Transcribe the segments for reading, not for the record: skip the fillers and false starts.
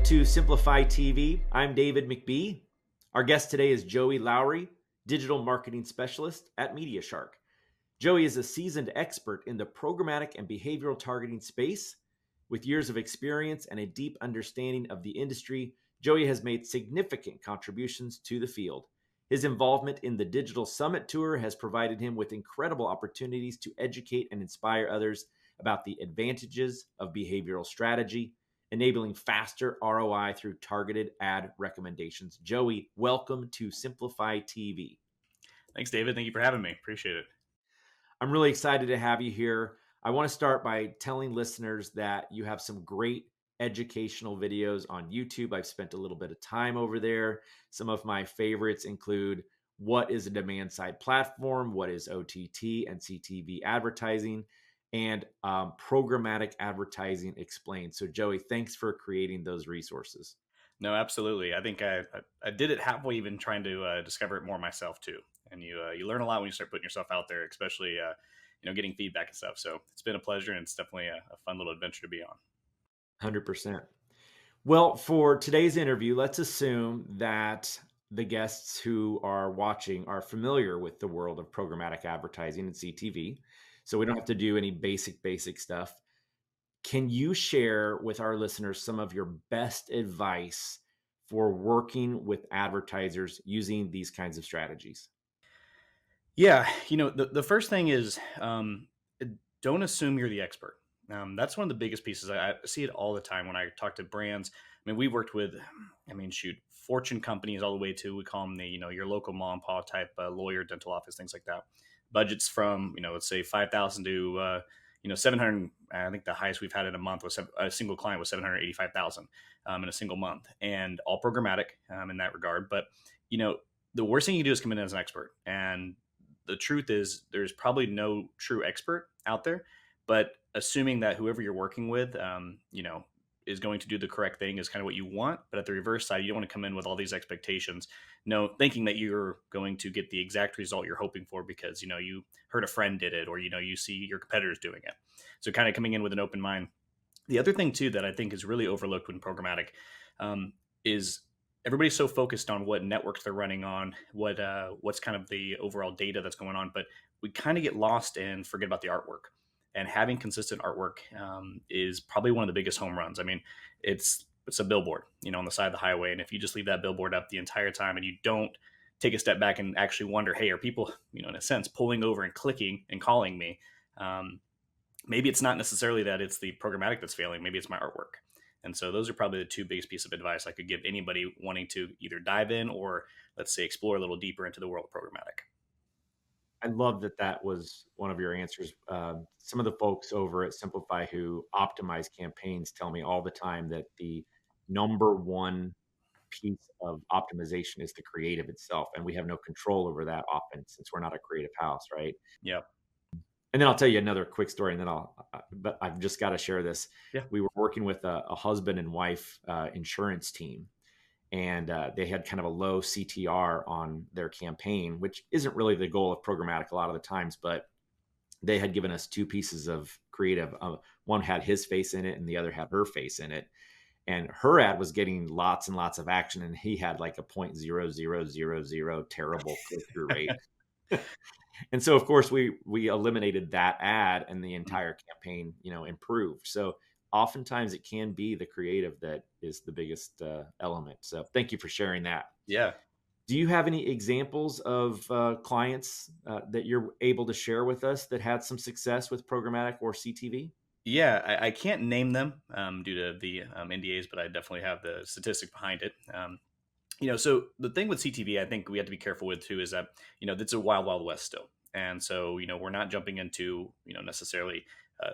to Simplify TV. I'm David McBee. Our guest today is Joey Lowry, Digital Marketing Specialist at MediaShark. Joey is a seasoned expert in the programmatic and behavioral targeting space. With years of experience and a deep understanding of the industry, Joey has made significant contributions to the field. His involvement in the Digital Summit Tour has provided him with incredible opportunities to educate and inspire others about the advantages of behavioral strategy, enabling faster ROI through targeted ad recommendations. Joey, welcome to Simplify TV. Thanks, David. Thank you for having me. Appreciate it. I'm really excited to have you here. I want to start by telling listeners that you have some great educational videos on YouTube. I've spent a little bit of time over there. Some of my favorites include what is a demand side platform, what is OTT and CTV advertising, and programmatic advertising explained. So Joey, thanks for creating those resources. No, absolutely. I think I did it halfway, even trying to discover it more myself too. And you learn a lot when you start putting yourself out there, especially getting feedback and stuff. So it's been a pleasure, and it's definitely a fun little adventure to be on. 100%. Well, for today's interview, let's assume that the guests who are watching are familiar with the world of programmatic advertising and CTV. So we don't have to do any basic stuff. Can you share with our listeners some of your best advice for working with advertisers using these kinds of strategies? Yeah, the first thing is don't assume you're the expert. That's one of the biggest pieces. I see it all the time when I talk to brands. I mean, we've worked with, Fortune companies all the way to, we call them your local mom and pop type lawyer, dental office, things like that. Budgets from, let's say 5,000 to, 700. I think the highest we've had in a month was a single client was 785,000 in a single month, and all programmatic in that regard. But, the worst thing you can do is come in as an expert. And the truth is there's probably no true expert out there, but assuming that whoever you're working with, is going to do the correct thing is kind of what you want. But at the reverse side, you don't want to come in with all these expectations, thinking that you're going to get the exact result you're hoping for because, you heard a friend did it, or, you see your competitors doing it. So kind of coming in with an open mind. The other thing too, that I think is really overlooked when programmatic, is everybody's so focused on what networks they're running on, what's kind of the overall data that's going on, but we kind of get lost and forget about the artwork. And having consistent artwork is probably one of the biggest home runs. I mean, it's a billboard, on the side of the highway, and if you just leave that billboard up the entire time and you don't take a step back and actually wonder, hey, are people, in a sense, pulling over and clicking and calling me? Maybe it's not necessarily that it's the programmatic that's failing. Maybe it's my artwork. And so those are probably the two biggest pieces of advice I could give anybody wanting to either dive in or, let's say, explore a little deeper into the world of programmatic. I love that that was one of your answers. Some of the folks over at Simplify who optimize campaigns tell me all the time that the number one piece of optimization is the creative itself. And we have no control over that often since we're not a creative house, right? Yeah. And then I'll tell you another quick story, and then but I've just got to share this. Yeah. We were working with a husband and wife insurance team, and they had kind of a low CTR on their campaign, which isn't really the goal of programmatic a lot of the times, but they had given us two pieces of creative. One had his face in it and the other had her face in it. And her ad was getting lots and lots of action, and he had like a 0.0000 terrible click-through rate. And so, of course, we eliminated that ad, and the entire campaign, improved. So oftentimes it can be the creative that is the biggest element. So thank you for sharing that. Yeah. Do you have any examples of clients that you're able to share with us that had some success with programmatic or CTV? Yeah, I can't name them due to the NDAs, but I definitely have the statistic behind it. So the thing with CTV, I think we have to be careful with too, is that, it's a wild, wild west still. And so, we're not jumping into, necessarily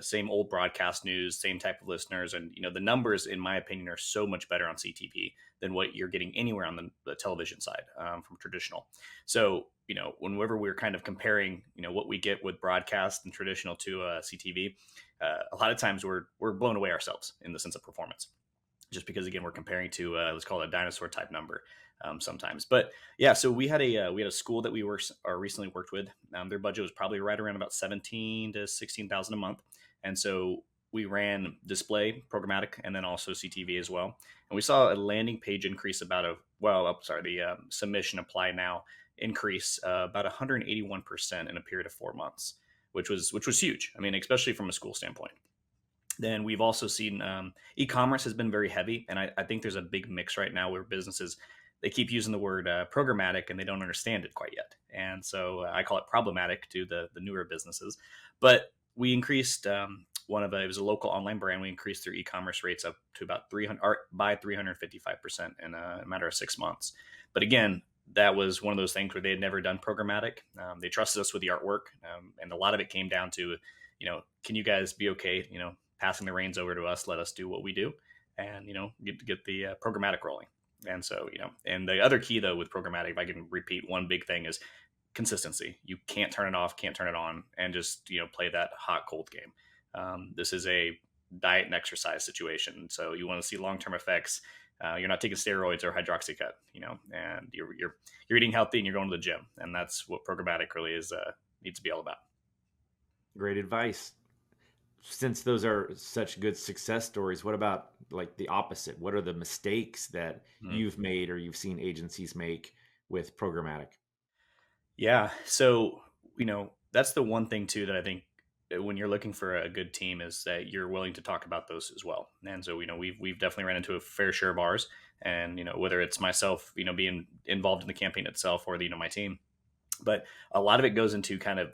same old broadcast news, same type of listeners. And, the numbers, in my opinion, are so much better on CTV than what you're getting anywhere on the television side from traditional. So, whenever we're kind of comparing, what we get with broadcast and traditional to CTV, a lot of times we're blown away ourselves in the sense of performance. Just because, again, we're comparing to let's call it a dinosaur type number sometimes. But yeah, so we had a school that we recently worked with. Their budget was probably right around about 17 to 16,000 a month, and so we ran display programmatic and then also CTV as well. And we saw a landing page increase the submission apply now increase about 181% in a period of 4 months, which was huge. I mean, especially from a school standpoint. Then we've also seen e-commerce has been very heavy, and I think there's a big mix right now where businesses they keep using the word programmatic and they don't understand it quite yet, and so I call it problematic to the newer businesses. But we increased it was a local online brand. We increased their e-commerce rates up to about 300 by 355% in a matter of 6 months. But again, that was one of those things where they had never done programmatic. They trusted us with the artwork, and a lot of it came down to, can you guys be okay, passing the reins over to us, let us do what we do, and get the programmatic rolling. And so and the other key though with programmatic, if I can repeat, one big thing is consistency. You can't turn it off, can't turn it on, and just play that hot cold game. This is a diet and exercise situation, so you want to see long term effects. You're not taking steroids or hydroxycut, and you're eating healthy and you're going to the gym, and that's what programmatic really is needs to be all about. Great advice. Since those are such good success stories, what about like the opposite? What are the mistakes that you've made or you've seen agencies make with programmatic? Yeah. So, that's the one thing too that I think when you're looking for a good team is that you're willing to talk about those as well. And so, we've definitely ran into a fair share of ours, and whether it's myself, being involved in the campaign itself or my team, but a lot of it goes into kind of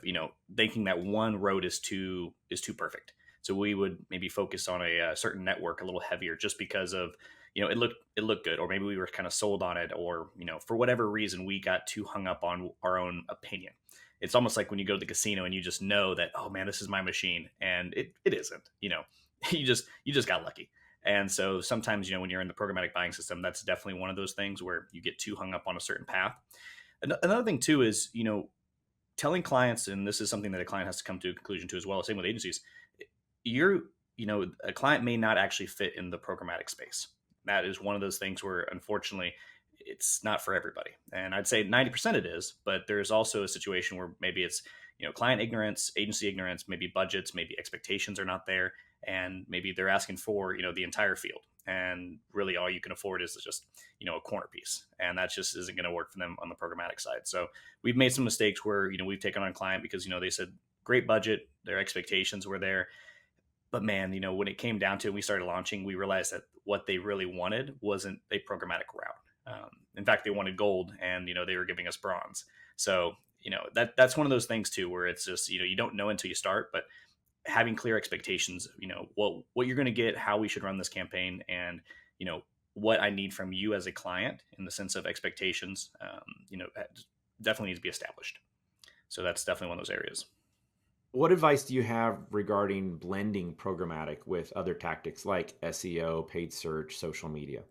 thinking that one road is too perfect. So we would maybe focus on a certain network a little heavier just because of it looked good, or maybe we were kind of sold on it, or for whatever reason we got too hung up on our own opinion. It's almost like when you go to the casino and you just know that, oh man, this is my machine, and it isn't. You just got lucky. And so sometimes when you're in the programmatic buying system, that's definitely one of those things where you get too hung up on a certain path. Another thing too is telling clients, and this is something that a client has to come to a conclusion to as well, same with agencies. A client may not actually fit in the programmatic space. That is one of those things where unfortunately it's not for everybody, and I'd say 90% it is. But there's also a situation where maybe it's client ignorance, agency ignorance, maybe budgets, maybe expectations are not there, and maybe they're asking for the entire field, and really all you can afford is just a corner piece, and that just isn't going to work for them on the programmatic side. So we've made some mistakes where we've taken on a client because they said great budget, their expectations were there, but man, when it came down to it, we started launching, we realized that what they really wanted wasn't a programmatic route. In fact, they wanted gold, and they were giving us bronze. So that's one of those things too, where it's just you don't know until you start. But having clear expectations, what you're going to get, how we should run this campaign, and what I need from you as a client in the sense of expectations, definitely needs to be established. So that's definitely one of those areas. What advice do you have regarding blending programmatic with other tactics like SEO, paid search, social media?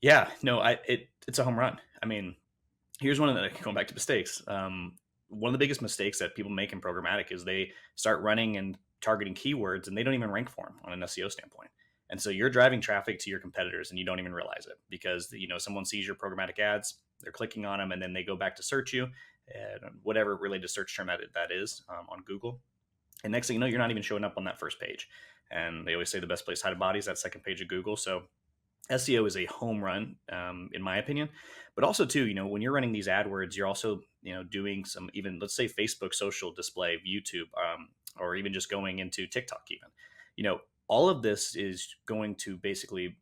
Yeah, no, it's a home run. I mean, here's one of the going back to mistakes. One of the biggest mistakes that people make in programmatic is they start running and targeting keywords, and they don't even rank for them on an SEO standpoint. And so you're driving traffic to your competitors, and you don't even realize it because someone sees your programmatic ads, they're clicking on them, and then they go back to search you, and whatever related search term that is on Google. And next thing you know, you're not even showing up on that first page. And they always say the best place to hide a body is that second page of Google. So SEO is a home run, in my opinion. But also too, when you're running these AdWords, you're also doing some, even let's say Facebook social display, YouTube, or even just going into TikTok. Even all of this is going to basically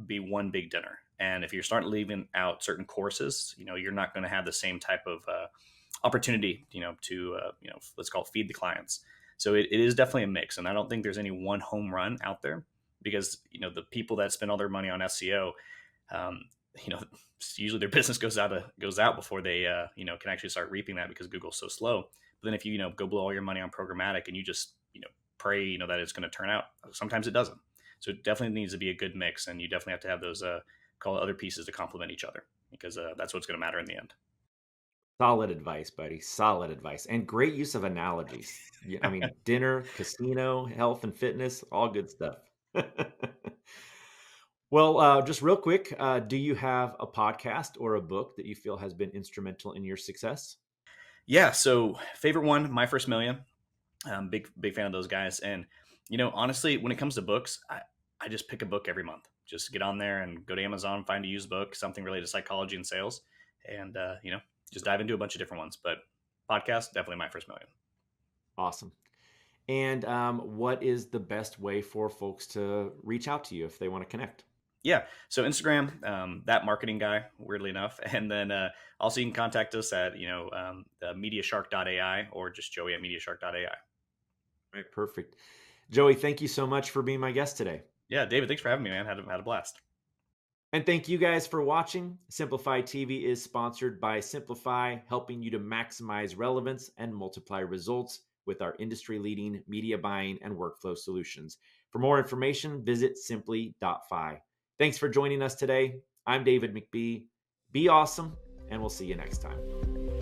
be one big dinner. And if you're starting leaving out certain courses, you're not going to have the same type of opportunity, to let's call it feed the clients. So it is definitely a mix, and I don't think there's any one home run out there, because the people that spend all their money on SEO, usually their business goes out before they can actually start reaping that, because Google's so slow. But then if you go blow all your money on programmatic and you just pray that it's going to turn out, sometimes it doesn't. So it definitely needs to be a good mix, and you definitely have to have those call it other pieces to complement each other, because that's what's going to matter in the end. Solid advice, buddy. Solid advice. And great use of analogies. I mean, dinner, casino, health and fitness, all good stuff. Well, just real quick, do you have a podcast or a book that you feel has been instrumental in your success? Yeah. So favorite one, My First Million. Big fan of those guys. And honestly, when it comes to books, I just pick a book every month. Just get on there and go to Amazon, find a used book, something related to psychology and sales, and just dive into a bunch of different ones. But podcast, definitely my first million. Awesome. And what is the best way for folks to reach out to you if they want to connect? Yeah. So Instagram, that marketing guy, weirdly enough. And then also you can contact us at, mediashark.ai or just Joey at mediashark.ai. Right, perfect. Joey, thank you so much for being my guest today. Yeah, David, thanks for having me, man. Had a blast. And thank you guys for watching. Simplify TV is sponsored by Simplify, helping you to maximize relevance and multiply results with our industry leading media buying and workflow solutions. For more information, visit simply.fi. Thanks for joining us today. I'm David McBee. Be awesome, and we'll see you next time.